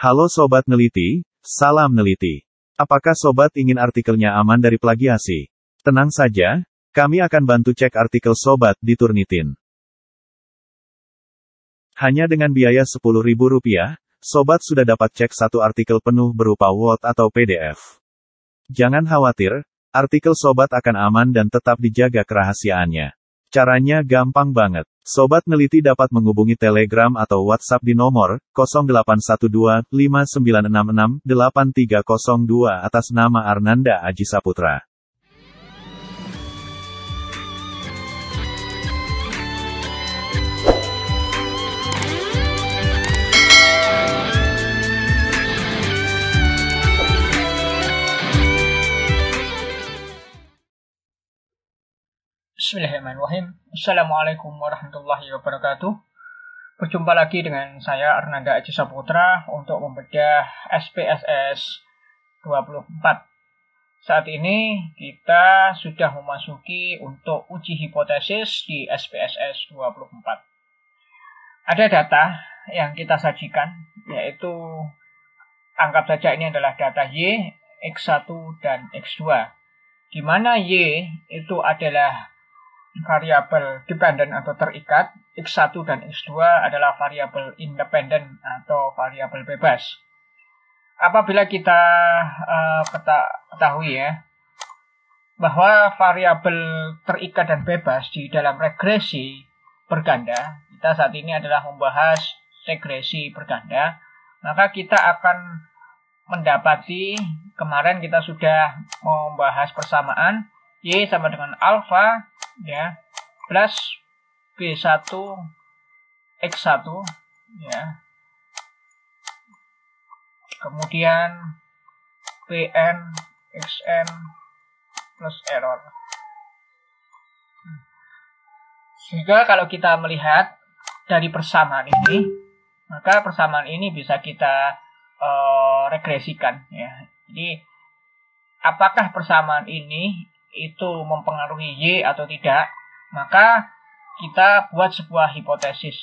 Halo Sobat Neliti, salam neliti. Apakah Sobat ingin artikelnya aman dari plagiasi? Tenang saja, kami akan bantu cek artikel Sobat di Turnitin. Hanya dengan biaya Rp10.000, Sobat sudah dapat cek satu artikel penuh berupa Word atau PDF. Jangan khawatir, artikel Sobat akan aman dan tetap dijaga kerahasiaannya. Caranya gampang banget. Sobat Neliti dapat menghubungi Telegram atau WhatsApp di nomor 0812-5966-8302 atas nama Arnanda Aji Saputra. Bismillahirrahmanirrahim. Assalamualaikum warahmatullahi wabarakatuh. Berjumpa lagi dengan saya Arnanda Aji Saputra untuk membedah SPSS 24. Saat ini kita sudah memasuki untuk uji hipotesis di SPSS 24. Ada data yang kita sajikan, yaitu anggap saja ini adalah data Y, X1 dan X2, di mana Y itu adalah variabel dependen atau terikat, X1 dan X2 adalah variabel independen atau variabel bebas. Apabila kita ketahui ya, bahwa variabel terikat dan bebas di dalam regresi berganda, kita saat ini adalah membahas regresi berganda, maka kita akan mendapati, kemarin kita sudah membahas persamaan Y sama dengan alfa ya plus B1 X1 ya, kemudian Bn Xn plus error. Sehingga kalau kita melihat dari persamaan ini, maka persamaan ini bisa kita regresikan ya. Jadi apakah persamaan ini itu mempengaruhi Y atau tidak, maka kita buat sebuah hipotesis.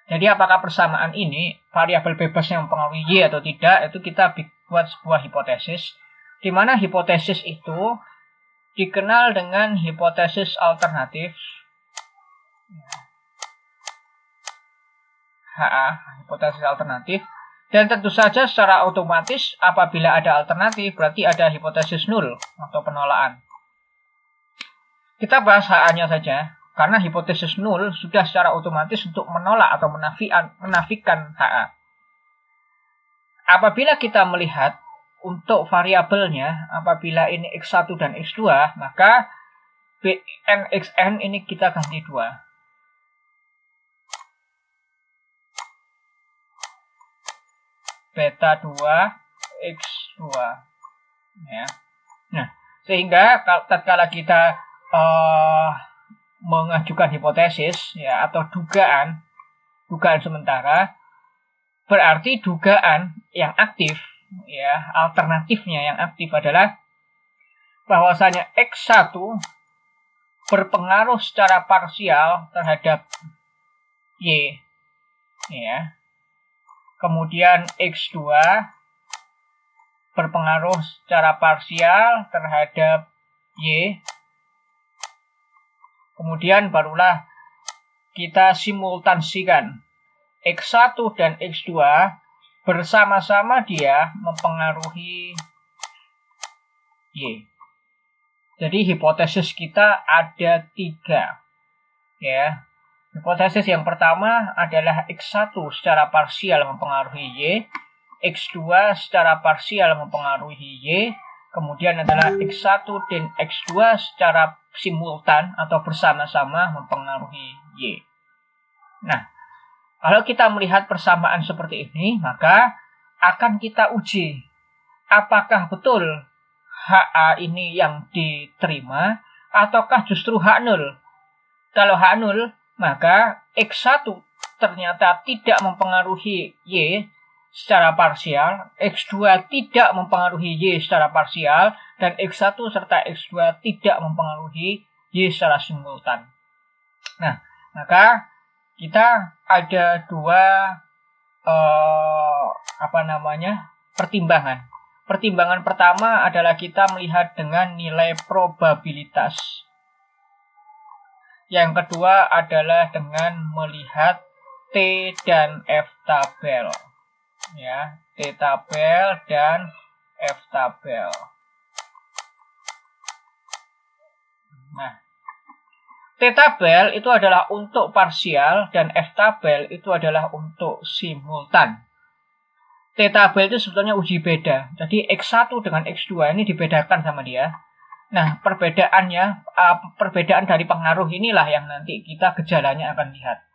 Jadi apakah persamaan ini variabel bebasnya mempengaruhi Y atau tidak, itu kita buat sebuah hipotesis, di mana hipotesis itu dikenal dengan hipotesis alternatif HA, hipotesis alternatif. Dan tentu saja secara otomatis apabila ada alternatif berarti ada hipotesis nul atau penolakan. Kita bahas HA-nya saja, karena hipotesis nul sudah secara otomatis untuk menolak atau menafikan HA. Apabila kita melihat untuk variabelnya, apabila ini X1 dan X2, maka Bn Xn ini kita ganti 2. Beta 2 X2 ya. Nah, sehingga tatkala kita mengajukan hipotesis ya atau dugaan sementara, berarti dugaan yang aktif ya, alternatifnya yang aktif adalah bahwasanya X1 berpengaruh secara parsial terhadap Y ya. Kemudian X2 berpengaruh secara parsial terhadap Y. Kemudian barulah kita simultansikan X1 dan X2 bersama-sama dia mempengaruhi Y. Jadi hipotesis kita ada 3 ya. Hipotesis yang pertama adalah X1 secara parsial mempengaruhi Y, X2 secara parsial mempengaruhi Y, kemudian adalah X1 dan X2 secara simultan atau bersama-sama mempengaruhi Y. Nah, kalau kita melihat persamaan seperti ini, maka akan kita uji apakah betul HA ini yang diterima ataukah justru H0. Kalau H0, maka X1 ternyata tidak mempengaruhi Y secara parsial, X2 tidak mempengaruhi Y secara parsial, dan X1 serta X2 tidak mempengaruhi Y secara simultan. Nah, maka kita ada dua pertimbangan. Pertimbangan pertama adalah kita melihat dengan nilai probabilitas. Yang kedua adalah dengan melihat T dan F tabel. Ya, T tabel dan F tabel. Nah, T tabel itu adalah untuk parsial dan F tabel itu adalah untuk simultan. T tabel itu sebetulnya uji beda. Jadi X1 dengan X2 ini dibedakan sama dia. Nah, perbedaan dari pengaruh inilah yang nanti kita gejalanya akan lihat.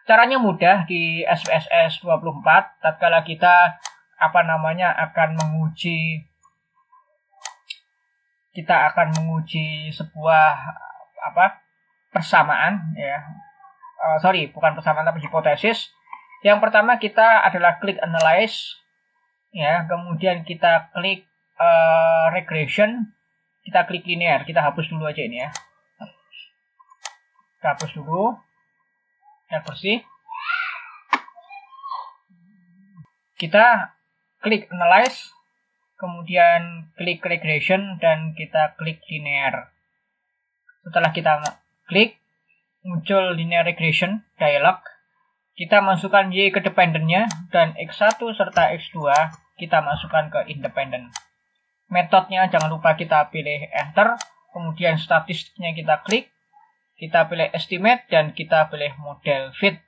Caranya mudah di SPSS 24 tatkala kita akan menguji sebuah persamaan ya. Bukan persamaan tapi hipotesis. Yang pertama kita adalah klik analyze ya, kemudian kita klik regression, kita klik linear. Kita hapus dulu aja ini ya. Kita hapus dulu. Ya, bersih. Kita klik analyze, kemudian klik regression dan kita klik linear. Setelah kita klik, muncul linear regression dialog. Kita masukkan Y ke dependennya dan X1 serta X2 kita masukkan ke independen. Metodenya jangan lupa kita pilih enter, kemudian statistiknya kita klik, kita pilih estimate dan kita pilih model fit.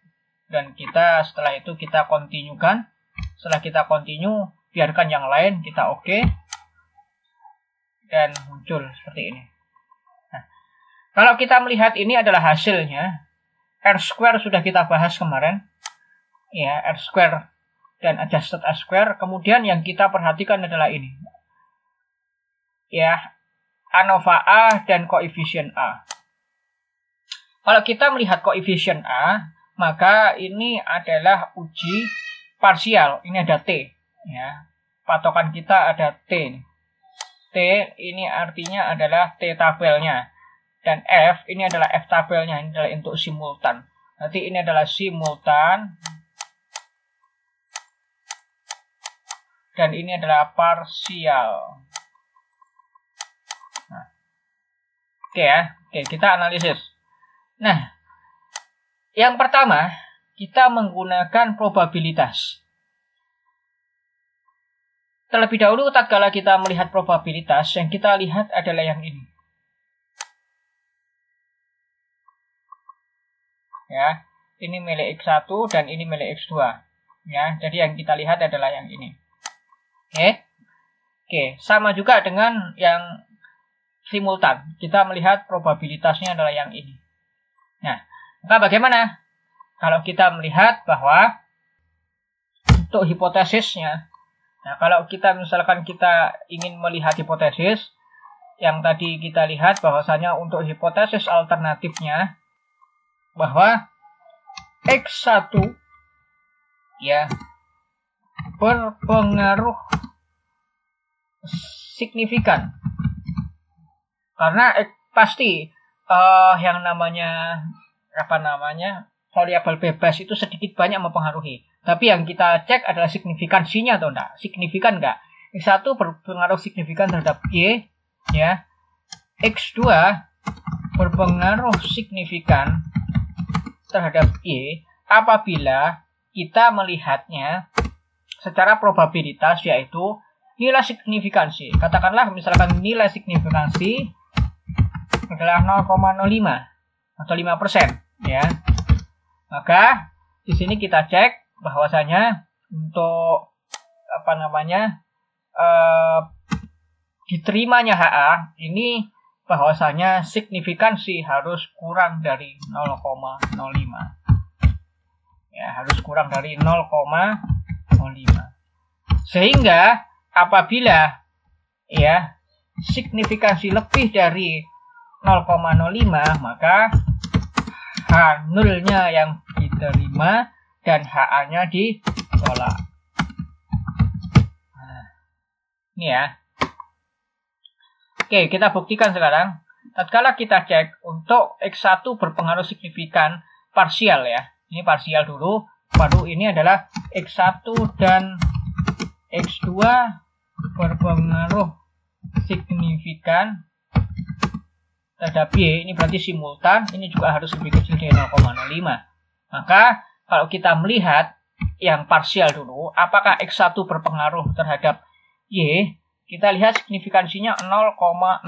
Dan kita setelah itu kita continue-kan. Setelah kita continue, biarkan yang lain, kita oke. Dan muncul seperti ini. Nah, kalau kita melihat ini adalah hasilnya, R-square sudah kita bahas kemarin. Ya, R-square dan adjusted R-square. Kemudian yang kita perhatikan adalah ini. Ya, ANOVA A dan koefisien A. Kalau kita melihat koefisien A, maka ini adalah uji parsial. Ini ada T. Ya, patokan kita ada T. T ini artinya adalah T tabelnya. Dan F ini adalah F tabelnya, ini adalah untuk simultan. Nanti ini adalah simultan. Dan ini adalah parsial. Nah. Oke ya, oke kita analisis. Nah, yang pertama kita menggunakan probabilitas. Terlebih dahulu tatkala kita melihat probabilitas, yang kita lihat adalah yang ini. Ya, ini milik X1 dan ini milik X2. Ya, jadi yang kita lihat adalah yang ini. Oke, sama juga dengan yang simultan. Kita melihat probabilitasnya adalah yang ini. Nah, maka bagaimana? Kalau kita melihat bahwa untuk hipotesisnya, nah kalau kita misalkan kita ingin melihat hipotesis, yang tadi kita lihat bahwasanya untuk hipotesis alternatifnya, bahwa X1 ya berpengaruh signifikan karena pasti yang namanya variabel bebas itu sedikit banyak mempengaruhi. Tapi yang kita cek adalah signifikansinya atau enggak. Signifikan enggak? X1 berpengaruh signifikan terhadap Y ya. X2 berpengaruh signifikan terhadap Y apabila kita melihatnya secara probabilitas, yaitu nilai signifikansi. Katakanlah misalkan nilai signifikansi adalah 0,05 atau 5% ya. Maka di sini kita cek bahwasanya untuk diterimanya HA ini bahwasanya signifikansi harus kurang dari 0,05. Ya, harus kurang dari 0,05. Sehingga apabila ya signifikansi lebih dari 0,05, maka H0-nya yang diterima dan HA-nya ditolak. Nah, ini ya. Oke, kita buktikan sekarang. tatkala kita cek untuk X1 berpengaruh signifikan parsial ya. Ini parsial dulu, baru ini adalah X1 dan X2 berpengaruh signifikan terhadap Y. Ini berarti simultan, ini juga harus lebih kecil dari 0,05. Maka kalau kita melihat yang parsial dulu, apakah X1 berpengaruh terhadap Y? Kita lihat signifikansinya 0,000.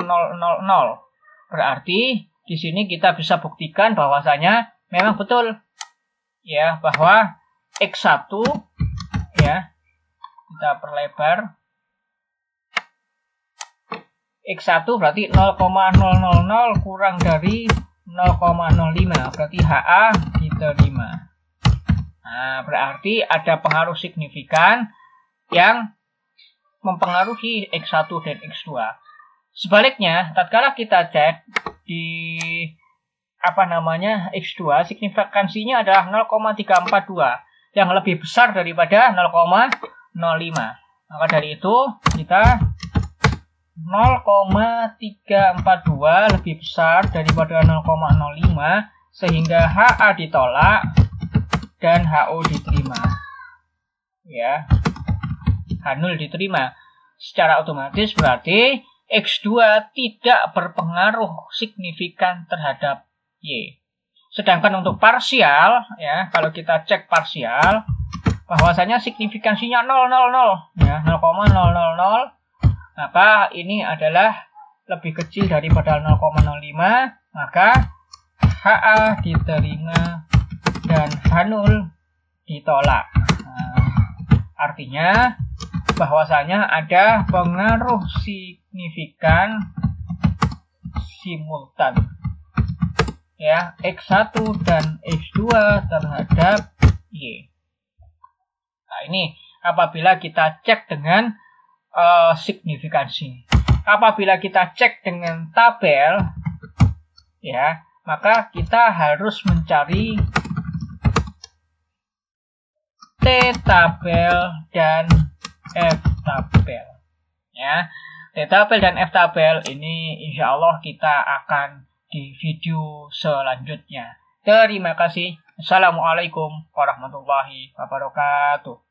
Berarti di sini kita bisa buktikan bahwasanya memang betul ya bahwa X1 ya, kita perlebar, X1 berarti 0,000 kurang dari 0,05, berarti HA diterima. Nah, berarti ada pengaruh signifikan yang mempengaruhi X1 dan X2. Sebaliknya, tatkala kita cek di X2, signifikansinya adalah 0,342 yang lebih besar daripada 0,05. Maka dari itu kita 0,342 lebih besar daripada 0,05 sehingga HA ditolak dan HO diterima. Ya. H0 diterima. Secara otomatis berarti X2 tidak berpengaruh signifikan terhadap Y. Sedangkan untuk parsial, ya, kalau kita cek parsial, bahwasanya signifikansinya 0,00, ya, 0,000, maka ini adalah lebih kecil daripada 0,05, maka HA diterima dan H0 ditolak. Nah, artinya bahwasanya ada pengaruh signifikan simultan ya X1 dan X2 terhadap Y. Nah, ini apabila kita cek dengan signifikansi. Apabila kita cek dengan tabel ya, maka kita harus mencari T tabel dan F tabel ya. T tabel dan F tabel ini insya Allah kita akan di video selanjutnya. Terima kasih. Assalamualaikum warahmatullahi wabarakatuh.